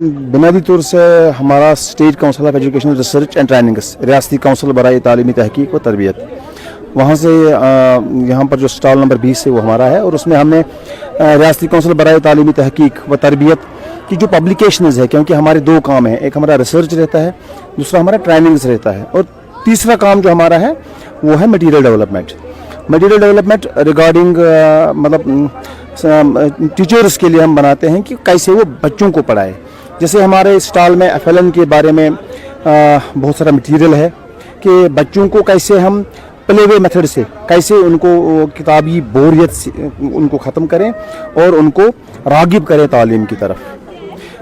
बुनियादी तौर से हमारा state council of educational research and trainings रियासती काउंसिल बराए तालीमी तहकीक व तरबियत, वहाँ से यहाँ पर जो स्टॉल नंबर 20 है वो हमारा है, और उसमें हमने रियासती काउंसिल बराए तालीमी तहकीक व तरबियत की जो पब्लिकेशंस है, क्योंकि हमारे दो काम हैं, एक हमारा रिसर्च रहता है, दूसरा हमारा ट्रेनिंग्स रहता है, और तीसरा काम जो हमारा है वो है material development. Material development regarding मतलब टीचर्स के लिए हम बनाते हैं कि कैसे वो बच्चों को पढ़ाए। जैसे हमारे स्टॉल में FLN के बारे में बहुत सारा मटेरियल है कि बच्चों को कैसे हम प्ले वे मेथड से कैसे उनको किताबी बोरियत से उनको ख़त्म करें और उनको रागिब करें तालीम की तरफ।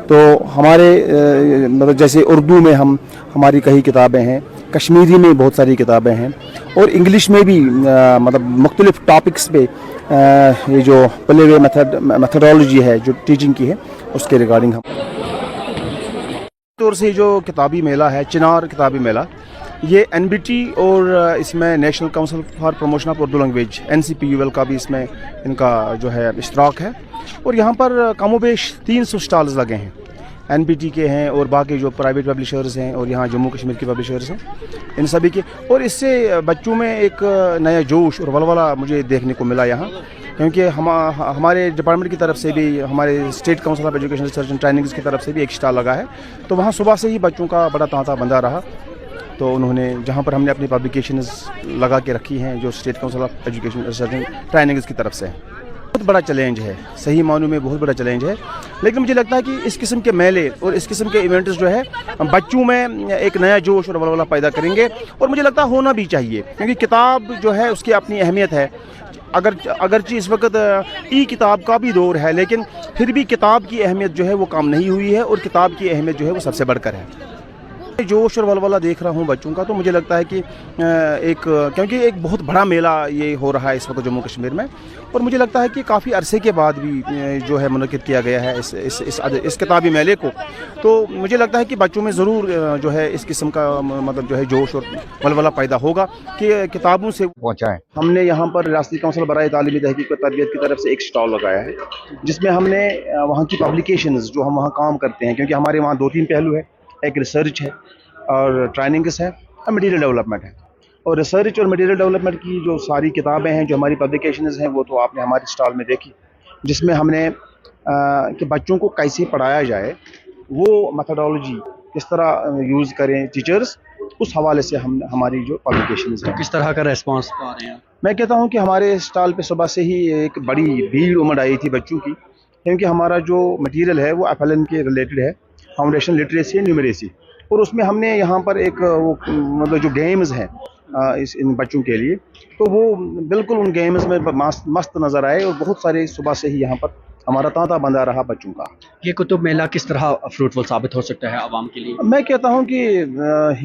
तो हमारे मतलब जैसे उर्दू में हमारी कई किताबें हैं, कश्मीरी में बहुत सारी किताबें हैं, और इंग्लिश में भी मतलब मुख्तलिफ टॉपिक्स पे ये जो प्ले वे मेथडोलॉजी है जो टीचिंग की है उसके रिगार्डिंग हम तौर से जो किताबी मेला है, चिनार किताबी मेला, ये NBT और इसमें national council for promotion of Urdu language NCPUL का भी इसमें इनका जो है इश्तराक है, और यहाँ पर कमोबेश 300 स्टॉल्स लगे हैं, NBT के हैं और बाकी जो प्राइवेट पब्लिशर्स हैं और यहाँ जम्मू कश्मीर के पब्लिशर्स हैं, इन सभी के। और इससे बच्चों में एक नया जोश और वलवला मुझे देखने को मिला यहाँ, क्योंकि हमारे डिपार्टमेंट की तरफ से भी, हमारे state council of education research and trainings की तरफ से भी एक स्टॉल लगा है, तो वहाँ सुबह से ही बच्चों का बड़ा तांता बंधा रहा। तो उन्होंने जहाँ पर हमने अपनी पब्लिकेशंस लगा के रखी हैं जो state council of education research and trainings की तरफ से, बहुत बड़ा चैलेंज है, सही मानों में बहुत बड़ा चैलेंज है। लेकिन मुझे लगता है कि इस किस्म के मेले और इस किस्म के इवेंट्स जो है बच्चों में एक नया जोश और वलवला पैदा करेंगे, और मुझे लगता है होना भी चाहिए, क्योंकि किताब जो है उसकी अपनी अहमियत है। अगरचे इस वक्त ई किताब का भी दौर है, लेकिन फिर भी किताब की अहमियत जो है वो कम नहीं हुई है, और किताब की अहमियत जो है वो सबसे बढ़कर है। जोश और वलवला देख रहा हूँ बच्चों का, तो मुझे लगता है कि क्योंकि एक बहुत बड़ा मेला ये हो रहा है इस वक्त जम्मू कश्मीर में, और मुझे लगता है कि काफ़ी अरसे के बाद भी जो है मुनक़िद किया गया है इस किताबी मेले को। तो मुझे लगता है कि बच्चों में ज़रूर जो है इस किस्म का मतलब जो है जोश और वलवला पैदा होगा कि किताबों से पहुँचाएँ। हमने यहाँ पर रियासती काउंसिल बराए तालीमी तहकीक व तरबियत की तरफ से एक स्टॉल लगाया है, जिसमें हमने वहाँ की पब्लिकेशंस जो हम वहाँ काम करते हैं, क्योंकि हमारे वहाँ 2-3 पहलू है, एक रिसर्च है और ट्रेनिंग्स है और मटीरियल डेवलपमेंट है। और रिसर्च और मटीरियल डेवलपमेंट की जो सारी किताबें हैं जो हमारी पब्लिकेशंस हैं वो तो आपने हमारे स्टॉल में देखी, जिसमें हमने कि बच्चों को कैसे पढ़ाया जाए, वो मेथडोलॉजी किस तरह यूज़ करें टीचर्स, उस हवाले से हमारी जो पब्लिकेशंस हैं। किस तरह का रेस्पॉन्स पा रहे हैं? मैं कहता हूँ कि हमारे स्टॉल पे सुबह से ही एक बड़ी भीड़ उमड़ आई थी बच्चों की, क्योंकि हमारा जो मटीरियल है वो FLN के रिलेटेड है, फाउंडेशन लिटरेसी एंड न्यूमरेसी, और उसमें हमने यहाँ पर एक वो मतलब जो गेम्स हैं इन बच्चों के लिए, तो वो बिल्कुल उन गेम्स में मस्त नज़र आए, और बहुत सारे सुबह से ही यहाँ पर हमारा तांता बंधा रहा बच्चों का। ये कुतुब मेला किस तरह फ्रूटफुल साबित हो सकता है आवाम के लिए? मैं कहता हूँ कि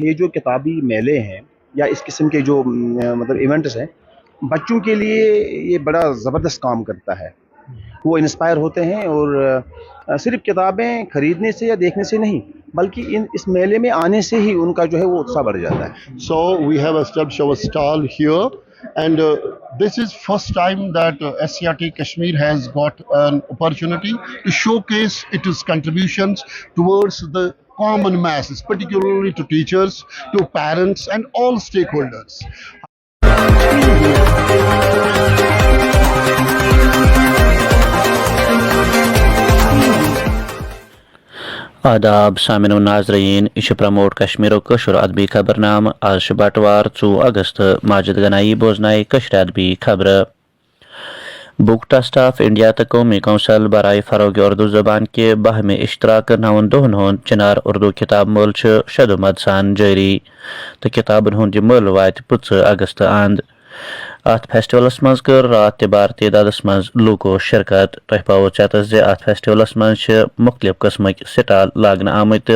ये जो किताबी मेले हैं या इस किस्म के जो मतलब इवेंट्स हैं, बच्चों के लिए ये बड़ा ज़बरदस्त काम करता है। वो इंस्पायर होते हैं, और सिर्फ किताबें खरीदने से या देखने से नहीं, बल्कि इस मेले में आने से ही उनका जो है वो उत्साह बढ़ जाता है। So we have established our stall here, and this is first time that SCRT Kashmir has got an opportunity to showcase its contributions towards the common masses, particularly to teachers, to parents and all stakeholders. आदाब सामिन नाजरीन, यह promote Kashmir कशर अदबी खबरनाम। आज बटवार 2 अगस्त माजिद गनाई बोजनाई कशर अदबी खबर। Book trust of India तो कौमी council बराए फरोग उर्दू जबान के 12वें इश्तराक नवन दोहन हुंद चिनार उर्दू किताब मोल शदुमद सान जारी, तो किताबन हुंद मोल वात 5 अगस्त अंद। अत फेस्टिवलस मज कर रात तबार तादादस मज लूको शिरकत। तह पावो चतस जे अत फेस्टिवलस मज मुख्तलिफ कस्मक स्टाल लागन आमत,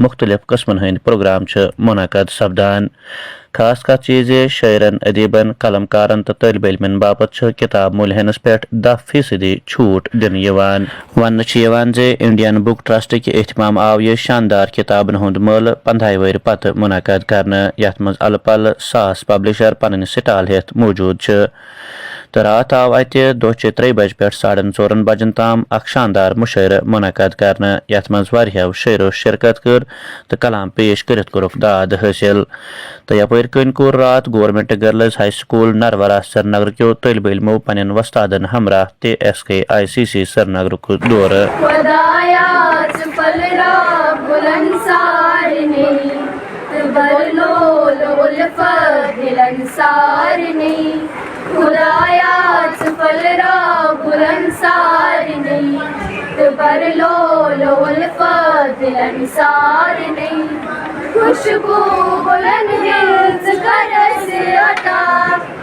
मुख्तलिफ कस्मन हंद प्रोग्राम मुनक़द सपदान। खास कत चीज शायरन, अदीबन, कलमकारन तो तलब इलमन बापत किताब मूल हेनस पे 10% छूट दिन वन जे इंडियन बुक ट्रस्ट के एहतमाम आव यह शानदार किताबन हुंद मोल 15 वर पत मुनक़द करने, यथ मज अलपल 100 पब्लिशर पन स्टाल हेत मौजूद। تو رات آو اتہ دۄہچہِ 3 بجہِ پٮ۪ٹھ 4:30 بجن تام اکھ شاندار مُشٲعرٕ منعقد کرنہٕ یتھ منٛز واریاہو شٲعرو شرکت کٔر تہٕ کلام پیش کٔرِتھ کوٚرُکھ داد حٲصِل تہٕ یپٲرۍ کٔنۍ کوٚر رات government girls high school Narwara Srinagar کیو طٲلبہِ علمو پننٮ۪ن وۄستادن ہمراہ TSKICC سرینگرُک دورٕ خوشبو بلند ہل کر سے عطا